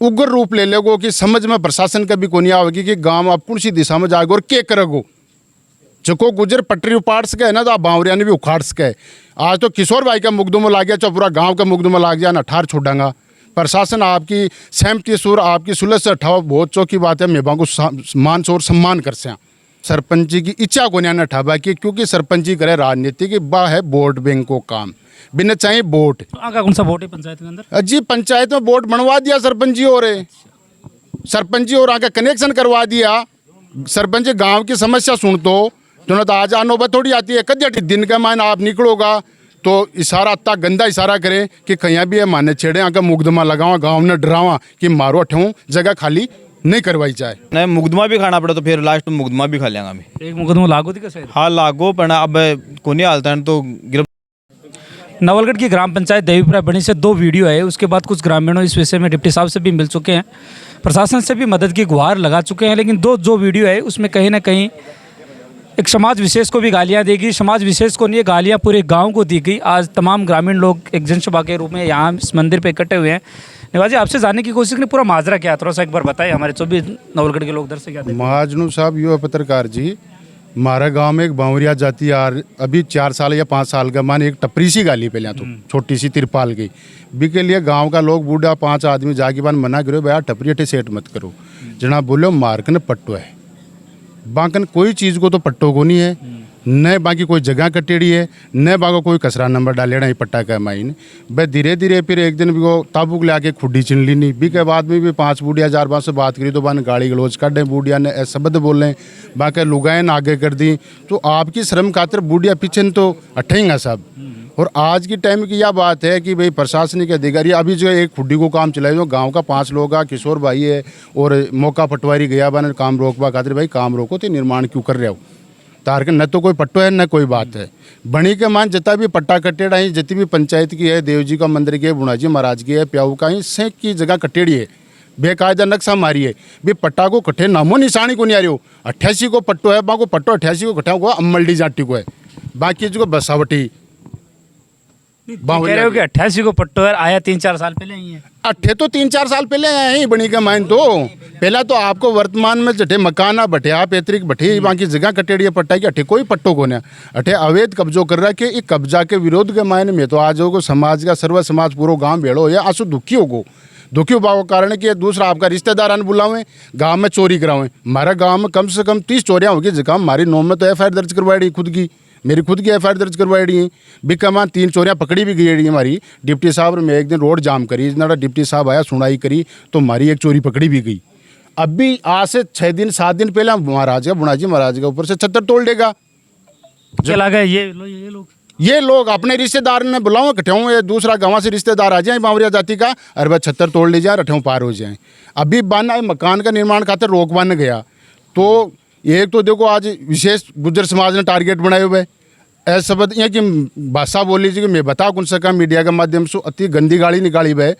उग्र रूप ले लेगो कि समझ में प्रशासन का भी को नहीं आवेगी कि गांव आप कौन सी दिशा में जाएगो और क्या करेगो। जो गुजर पटरी उपाड़ सके है ना, तो आप बावरिया ने भी उखाड़ सके। आज तो किशोर भाई का मुकदमा लाग गया, चाहे पूरा गांव का मुकदमा लाग गया ना, ठार छोड़ांगा। प्रशासन आपकी सहमति सुर आपकी सुलह से अठावा बहुत चौकी बात है। मेबा को मान और सम्मान कर से सरपंची की इच्छा को नहीं अठाबा की, क्योंकि सरपंची करे राजनीति की बा है वोट बैंक को काम बिना चाहिए वोट। कौन सा वोट है पंचायत के अंदर? जी पंचायत में वोट बनवा दिया सरपंची और आके कनेक्शन करवा दिया। सरपंच गांव की समस्या सुन तो आज नौबत थोड़ी आती है। कद दिन का मान आप निकलोगा तो इशारा इतना गंदा इशारा करें कि कहीं भी माने छेड़े आके मुकदमा लगावा, गांव ने डरावा कि मारो अठूँ जगह खाली नहीं करवाई जाए। नहीं मुकदमा भी खाना पड़ा तो फिर लास्ट में मुकदमा भी खा लेंगे हमें। एक मुकदमा लागू थी कैसे? हाँ लागू पर अब कोनी हालता है तो नवलगढ़ की ग्राम पंचायत देवीपुरा बनी से 2 वीडियो है। उसके बाद कुछ ग्रामीणों इस विषय में डिप्टी साहब से भी मिल चुके हैं, प्रशासन से भी मदद की गुहार लगा चुके हैं। लेकिन जो वीडियो है उसमें कहीं ना कहीं एक समाज विशेष को भी गालियां देगी। समाज विशेष को नहीं, ये गालियां पूरे गांव को दी गई। आज तमाम ग्रामीण लोग एक जनसभा के रूप में यहाँ इस मंदिर पे इकट्ठे हुए हैं। निवाजी आपसे जानने की कोशिश करें पूरा माजरा क्या, थोड़ा सा एक बार बताएं हमारे 24 नवलगढ़ के लोग दर से क्या देखें। महाजनू साहब युवा पत्रकार जी, हमारे गांव में एक बावरिया जाती यार अभी 4 साल या 5 साल का मान एक टपरी सी गाली पहले तो छोटी सी तिरपाल की भी के लिए गांव का लोग बूढ़ा 5 आदमी जाके बान मना करो भैया टपरी अठे सेट मत करो। जना बोलो मार्कन पट्टो है, बाकन कोई चीज़ को तो पट्टो को नहीं है, न बाकी कोई जगह कटेड़ी है, न बाको कोई कसरा नंबर डालेड़ा ही पट्टा का माइन। भाई धीरे धीरे फिर एक दिन भी वो ताबुक ले आके खुड्डी चिन ली नहीं भी के बाद में भी 5 बूढ़िया 4-5 से बात करी तो बान गाड़ी गलोच कर दें, बूढ़िया ने शब्द बोले बाकी लुगायन आगे कर दी। तो आपकी श्रम खातिर बूढ़िया पीछे तो अठेंगा सब। और आज की टाइम की यह बात है कि भाई प्रशासनिक अधिकारी अभी जो एक खुड्डी को काम चलाए जो गांव का 5 लोग का किशोर भाई है और मौका पटवारी गया बने काम रोकवा खातिर भाई काम रोको तो निर्माण क्यों कर रहे हो तार के न तो कोई पट्टो है न कोई बात है। बनी के मान जितना भी पट्टा कटेड़ा है जितनी भी पंचायत की है, देव जी का मंदिर की है, बुणाजी महाराज की है, प्याऊ का ही सेंक की जगह कटेड़ी है, बेकायदा नक्शा मारी है। भी पट्टा को कट्ठे नामो निशानी को नहीं आ रही हो। 88 को पट्टो है, बाको पट्टो 88 को कट्ठा हुआ अम्मलडी जाटी को है, बाकी जो बसावटी कह रहे हो कि 88 को पट्टो है, आया 3-4 साल पहले ही है। अट्ठे तो 3-4 साल पहले आए हैं बनी का माइन तो पहला तो आपको वर्तमान में जठे मकाना बटे आप पैतृक बटे बाकी जगह कटेड़ी पट्टा की अठे कोई पट्टो को नहीं अठे अवैध कब्जो कर रहा है कि एक कब्जा के विरोध के मायने में तो आज होगा समाज का सर्व समाज पूरा गांव भेड़ो या आंसू दुखी होगो। दुखी होगा कारण कि दूसरा आपका रिश्तेदार बुलावें गांव में चोरी करावें। हमारे गांव में कम से कम 30 चोरियाँ होगी जगह हमारी नौ में तो FIR दर्ज करवाई खुद की, मेरी खुद की FIR दर्ज करवाई है। बिकमान 3 चोरियाँ पकड़ी भी गई हमारी। डिप्टी साहब मैं एक दिन रोड जाम करी, इतना डिप्टी साहब आया सुनाई करी तो हमारी एक चोरी पकड़ी भी गई। अभी आज से 6-7 दिन पहले महाराज का बुणाजी महाराज के ऊपर से छत्तर तोड़ देगा। चला गया ये लोग अपने रिश्तेदार ने बुलाओ कठेऊ, ये दूसरा गाँव से रिश्तेदार आ जाए बावरिया जाति का, अरे भाई छत्तर तोड़ ले जाए रठेऊ पार हो जाए। अभी बन मकान का निर्माण खातिर रोक बन गया तो एक तो देखो आज विशेष गुज्जर समाज ने टारगेट बनाए हुए ऐसे शब्द ये कि भाषा बोल लीजिए कि मैं बता कौन सका मीडिया के माध्यम से अति गंदी गाली निकाली हुई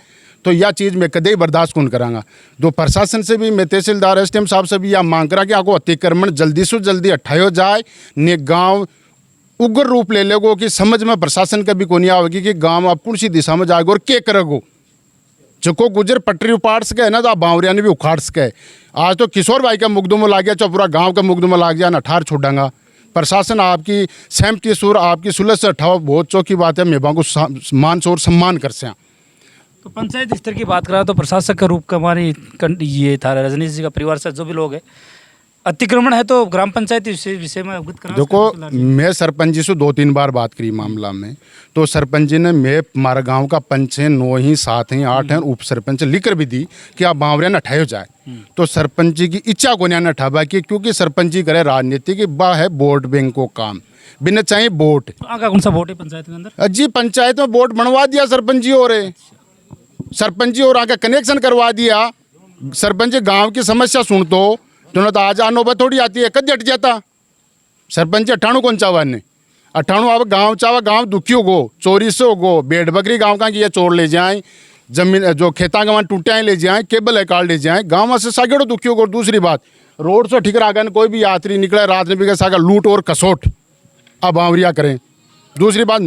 तो यह चीज़ मैं कदे बर्दाश्त कौन करांगा। तो प्रशासन से भी मैं तहसीलदार SDM साहब से भी यह मांग करा कि आपको अतिक्रमण जल्दी से जल्दी हटाया जाए, ने गाँव उग्र रूप ले लेगो कि समझ में प्रशासन का भी को नहीं आवेगी कि गाँव आप कौन सी दिशा में जाएगो और क्या करेगो। जो गुजर पटरी उपाड़ सके है ना, तो आप बावरिया ने भी उखाड़ सके। आज तो किशोर भाई का मुकदमा लाग गया, चाहे पूरा गांव का मुकदमा लाग गया ना, ठार छोड़ांगा। प्रशासन आपकी सहमति सुर आपकी सुलह से अठावा बहुत चौकी बात है। मेबा को मान और सम्मान कर से। तो पंचायत स्तर की बात करा तो प्रशासक का रूप का हमारी ये था रजनीश जी का परिवार से जो भी लोग हैं अतिक्रमण है तो ग्राम पंचायत इस विषय में अवगत करा। देखो मैं सरपंच जी से 2-3 बार बात करी मामला में तो सरपंच जी ने मैं हमारे गांव का पंच है 9 ही 7 ही 8 हैं उप सरपंच लिख कर भी दी कि आप बावरिया न हटाए जाए। तो सरपंच जी की इच्छा को नहीं हटावा कि क्योंकि सरपंच जी करे राजनीति की बा है वोट बैंक को काम बिना चाहिए वोट। कौन सा वोट है पंचायत के अंदर? जी पंचायत में वोट बनवा दिया सरपंच जी और आके कनेक्शन करवा दिया। सरपंच गाँव की समस्या सुन तो आज नौबत थोड़ी आती है। कद हट जाता सरपंच 98 कौन चावा ने 98 अब गाँव चावा गाँव दुखी होगो, चोरी से होगो, भेड़ बकरी गाँव का की चोर ले जाए, जमीन जो खेता का टूटियाँ ले जाए, केबल है कार्ड ले जाए, गाँव से सागेड़ो दुखी होगो। दूसरी बात रोड से ठीक रहा कोई भी यात्री निकले रात में भी सागा लूट और कसोट अब बावरिया करें। दूसरी बात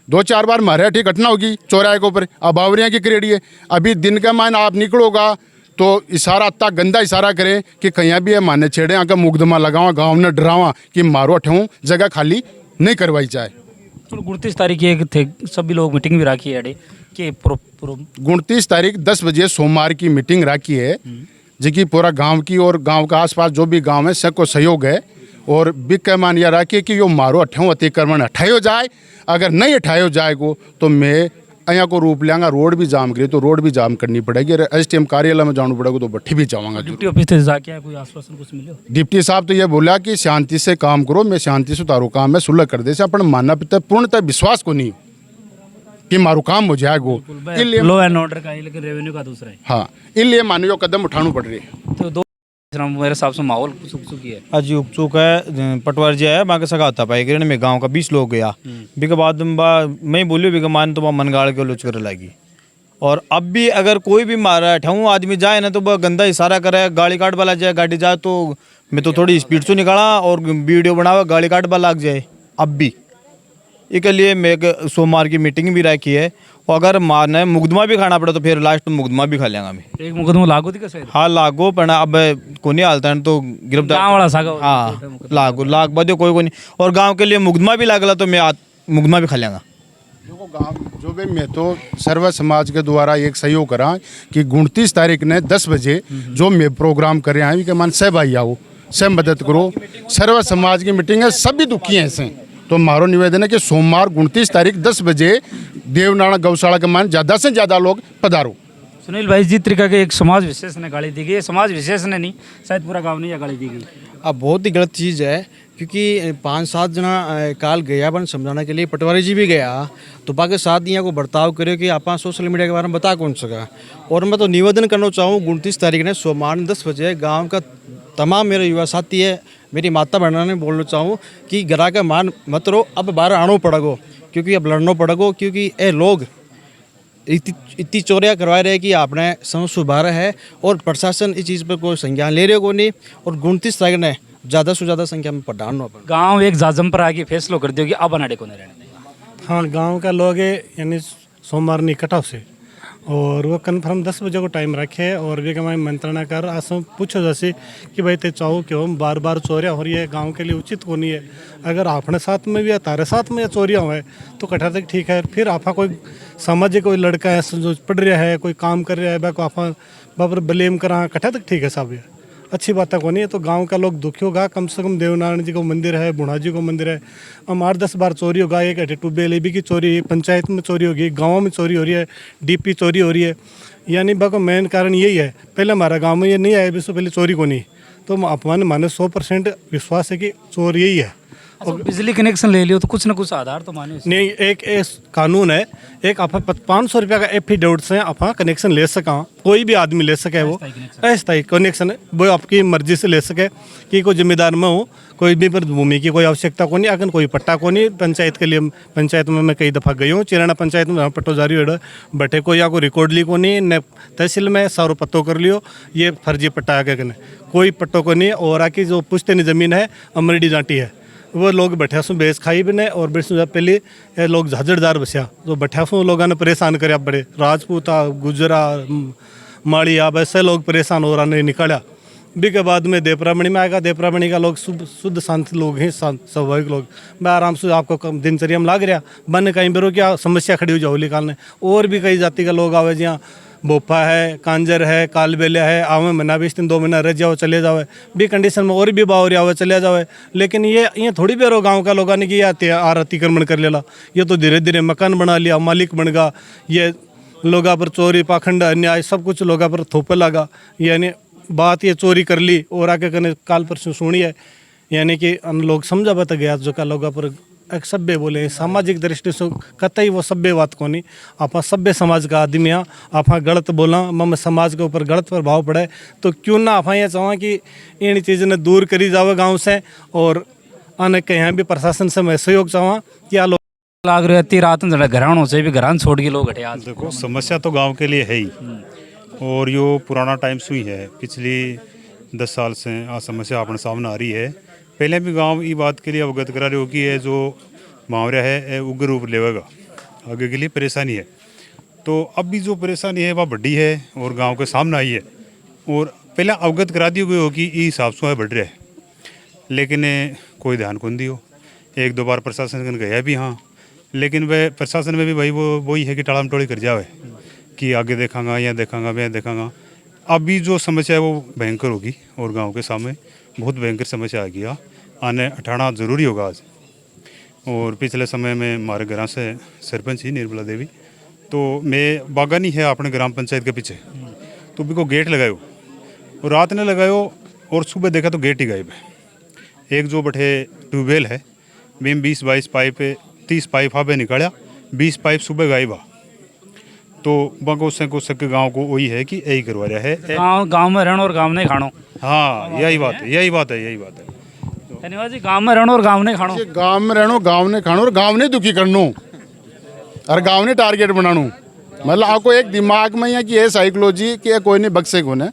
2-4 बार मारे ठीक घटना होगी चौराहे के ऊपर। अब बावरिया की करेड़ी है, अभी दिन का मान आप निकलोगा तो इशारा इतना गंदा इशारा करें कि कहीं भी माने छेड़े आकर मुकदमा लगावा, गाँव ने डरावा कि मारो अठूँ जगह खाली नहीं करवाई जाए। 29 तारीख की एक थे, सभी लोग मीटिंग भी रखी है अड़े कि 29 तारीख 10 बजे सोमवार की मीटिंग रखी है, जिसकी पूरा गांव की और गांव का आसपास जो भी गांव है सबको सहयोग है। और बिक मान यह रखिए कि यो मारो अठों अतिक्रमण हटायो जाए, अगर नहीं हटायो जाएगो तो मैं यहाँ को रूप लेंगा, रोड भी जाम करी तो रोड भी जाम करनी पड़ेगी। अगर STM कार्यालय में जाना पड़ेगा तो बट्टी भी जाऊँगा। डिप्टी ऑफिस से जाके कोई आश्वासन कुछ मिले? डिप्टी साहब तो ये बोला कि शांति से काम करो, मैं शांति से तारो काम है सुलह कर दे से अपन मानना पिता पूर्णतः विश्वास को नहीं कि मारू काम हो जाएगो। लॉ एंड ऑर्डर का है लेकिन रेवेन्यू का दूसरा है। हाँ, इसलिए मानो कदम उठाना पड़ रही है। तो दो मेरे हिसाब से माहौल चुकी है आज उपचुक है पटवार जी है बाकी सगा होता पाए कि मैं गांव का 20 लोग गया बिके बाद मैं बोलियो बिके मान तो मनगाड़ के लोच कर लगी। और अब भी अगर कोई भी मारा ठहूँ आदमी जाए ना तो वह गंदा इशारा करे, गाड़ी काट वाला जाए, गाड़ी जाए तो मैं तो थोड़ी स्पीड से निकाला और वीडियो बनावा गाड़ी काट वाला लग जाए। अब भी इसके लिए मैं सोमवार की मीटिंग भी रखी है और अगर मारने मुकदमा भी खाना पड़ा तो फिर लास्ट में मुकदमा भी खा लेंगे मैं। एक मुकदमा लागू थी कैसे? हाँ लागू पर अब कोई नहीं हालता है तो गिरफ्तार गाँव वाला सागा हाँ लागू लाग बदे कोई नहीं। और गांव के लिए मुकदमा भी लागला तो मैं मुकदमा भी खा लेंगा। देखो गाँव जो भी मैं तो सर्व समाज के द्वारा एक सहयोग करा कि 29 तारीख ने 10 बजे जो मैं प्रोग्राम कर रहे हैं कि मान सब आई आओ, सब मदद करो। सर्व समाज की मीटिंग है, सभी दुखी हैं ऐसे। तो हमारो निवेदन है कि सोमवार 29 तारीख 10 बजे देवनारायण गौशाला के मान ज़्यादा से ज़्यादा लोग पधारो। सुनील भाई जिस तरीका के एक समाज विशेष ने गाली दी गई, समाज विशेष ने नहीं शायद पूरा गाँव ने यह गाली दी गई। अब बहुत ही गलत चीज़ है क्योंकि 5-7 जना काल गया बन समझाने के लिए, पटवारी जी भी गया तो बाकी साथ यहाँ को बर्ताव करे कि आप सोशल मीडिया के बारे में बता कौन सका। और मैं तो निवेदन करना चाहूँ 29 तारीख ने सोमवार 10 बजे गाँव का तमाम मेरे युवा साथी है, मेरी माता बहना ने बोलना चाहूँ कि गरा का मान मत रो, अब बाहर आनो पड़ेगो क्योंकि अब लड़ना पड़ेगो क्योंकि ये लोग इतनी चोरियाँ करवा रहे हैं कि आपने समझ सुधारा है और प्रशासन इस चीज़ पर कोई संज्ञान ले रहे को नहीं। और 29 तारीख ने ज़्यादा से ज़्यादा संख्या में पढ़ाना गाँव एक जाजम पर आके फैसलो कर दिया कि अब अनाडे को नहीं रहने देगा। हाँ, गांव का लोग है यानी सोमवार नहीं कटाव से और वो कन्फर्म 10 बजे को टाइम रखे और वे हमारी मंत्रणा कर आसम पूछो जैसे कि भाई ते चाहो क्यों बार बार चोरियाँ हो रही है, गांव के लिए उचित को नहीं है। अगर आपने साथ में भी या तारे साथ में चोरियाँ हुए तो कटा तक ठीक है। फिर आपा कोई समझे कोई लड़का है जो पढ़ रहा है, कोई काम कर रहा है, बाको आपा बाबर ब्लेम करा कटा तक ठीक है साहब, ये अच्छी बात को नहीं है। तो गांव का लोग दुखी होगा, कम से कम देवनारायण जी को मंदिर है, बुढ़ा जी को मंदिर है, हम 8-10 बार चोरी होगा। एक टूबेल भी की चोरी, पंचायत में चोरी होगी, गाँव में चोरी हो रही है, DP चोरी हो रही है। यानी बाको मेन कारण यही है, पहले हमारा गाँव में ये नहीं आया विश्व पहले चोरी को नहीं, तो अपमान माने 100% विश्वास है कि चोर यही है। और बिजली कनेक्शन ले लियो तो कुछ ना कुछ आधार तो माने नहीं, एक कानून है, एक आप 500 रुपया का एफिडेविट से आप कनेक्शन ले सका, कोई भी आदमी ले सके, वो अस्थायी कनेक्शन है, वो आपकी मर्जी से ले सके कि कोई जिम्मेदार में हो, कोई भी पर भूमि की कोई आवश्यकता को नहीं, अगर कोई पट्टा को नहीं। पंचायत के लिए पंचायत में मैं कई दफ़ा गई हूँ, चिराना पंचायत में पट्टो जारी हो बैठे को या कोई रिकॉर्ड ली को नहीं, न तहसील में सारो पत्तो कर लियो ये फर्जी पट्टा आगे करने कोई पट्टो को नहीं। और आकी जो पुश्तैनी ज़मीन है अमरडी जाटी है, वो लोग बैठा सु बेस खाई भी ने और बेस पहले ये लोग झाझड़दार बसिया तो बैठा सु लोगों ने परेशान कर बड़े राजपूता गुजरा माड़िया वैसे लोग परेशान हो रहा नहीं निकाला। भी के बाद में देवप्रामणी में आएगा, देवप्रामणी का लोग शुद्ध शांत लोग हैं, स्वाभाविक लोग, मैं आराम से आपको दिनचर्या में लाग रहा बन कहीं बेरो क्या समस्या खड़ी हो जाओ निकालने। और भी कई जाति का लोग आवे जहाँ भोपा है, कांजर है, कालबेलिया है, आवे महीना 20 दिन 2 महीना रह जाओ चले जाओ भी कंडीशन में और भी बावरी आवे चले जाओ। लेकिन ये थोड़ी बेरो गांव का लोगों ने कि आर अतिक्रमण कर लेला, ये तो धीरे धीरे मकान बना लिया, मालिक बन गया, ये लोगों पर चोरी पाखंड अन्याय सब कुछ लोगों पर थोपे लगा। यानी बात ये चोरी कर ली और आके कने काल परसों सुनी है, यानी कि हम लोग समझा बता गया जो का लोगों पर एक सभ्य बोले सामाजिक दृष्टि से कतई वो सभ्य बात को नहीं। आप सभ्य समाज का आदमी हाँ, आप गलत बोला मम समाज के ऊपर गलत प्रभाव पड़े तो क्यों ना आप ये चाहें कि इन चीज़ ने दूर करी जावे गाँव से। और आने कहीं भी प्रशासन से मैं सहयोग चाहूँ कि आ लोग लाग रही है रात में घरानों से भी घरान छोड़ के लोग हटे। आज देखो समस्या तो गांव के लिए है ही और यो पुराना टाइम से ही है, पिछली 10 साल से आ समस्या अपने सामने आ रही है। पहले भी गांव ये बात के लिए अवगत करा रहे हो कि ये जो मुहावरा है ये उग्र रूप लेगा आगे के लिए परेशानी है। तो अब भी जो परेशानी है वह बड़ी है और गांव के सामने आई है और पहले अवगत करा दी गई हो कि ये हिसाब से बढ़ रहा है, लेकिन कोई ध्यान कौन दियो। एक दो बार प्रशासन गया भी हाँ, लेकिन वह प्रशासन में भी भाई वो वही है कि टाड़ा मटोड़ी कर जावे कि आगे देखांगा या देखांगा मैं देखांगा। अभी जो समस्या है वो भयंकर होगी और गांव के सामने बहुत भयंकर समस्या आ गया, आने हटाना ज़रूरी होगा आज। और पिछले समय में हमारे घर से सरपंच ही निर्मला देवी, तो मैं बागानी है अपने ग्राम पंचायत के पीछे, तो भी को गेट लगायो और रात ने लगायो और सुबह देखा तो गेट ही गायब है। एक जो बैठे ट्यूबवेल है बीम 20-22 पाइप 30 पाइप आबे निकाला, 20 पाइप सुबह गायब आ। तो बगो से को सके गांव को वही है कि यही करवा रहा है। गांव में रहना और गांव नहीं खानो। हाँ यही बात है, यही बात है, यही बात है। धन्यवाद जी। गांव में रहना और गांव नहीं खानो। गांव में रहनो, गांव ने खानो और गांव ने दुखी करनो और गांव ने टारगेट बनानो। मतलब आपको एक दिमाग में है कि ये साइकोलॉजी कि कोई नहीं बक्से कौन है।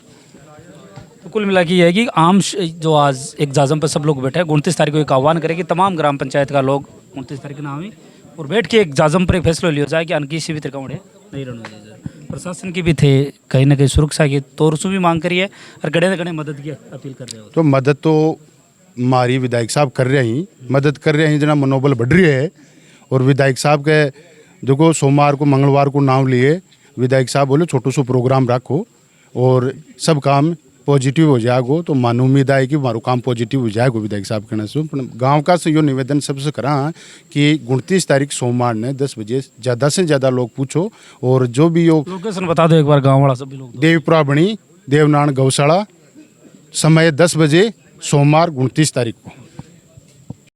तो कुल मिला के ये है कि जो आज एक जाजम पर सब लोग बैठे हैं, 29 तारीख को एक आह्वान करें कि तमाम ग्राम पंचायत का लोग 29 तारीख को नाम है और बैठ के एक जाजम पर एक फैसला लिया जाए कि अनकी किसी भी तरह का नहीं रहना चाहिए। प्रशासन की भी थे कहीं ना कहीं सुरक्षा की तौर से भी मांग करी है और गड़े न गड़े मदद की अपील कर रहे हो। तो मदद तो हमारी विधायक साहब कर रहे हैं, मदद कर रहे हैं, जना मनोबल बढ़ रही है। और विधायक साहब के देखो सोमवार को मंगलवार को नाम लिए विधायक साहब बोले छोटू सो प्रोग्राम रखो और सब काम पॉजिटिव हो जाएगो। तो मानो उम्मीद है कि मारो काम पॉजिटिव हो जाएगो विधायक साहब कहने से। गांव का से यो निवेदन सबसे करा कि 29 तारीख सोमवार ने 10 बजे ज़्यादा से ज़्यादा लोग पूछो और जो भी यो लोकेशन बता दो एक बार गाँव वाला सभी लोग। देवपुरा बणी देवनारायण गौशाला, समय 10 बजे सोमवार 29 तारीख को।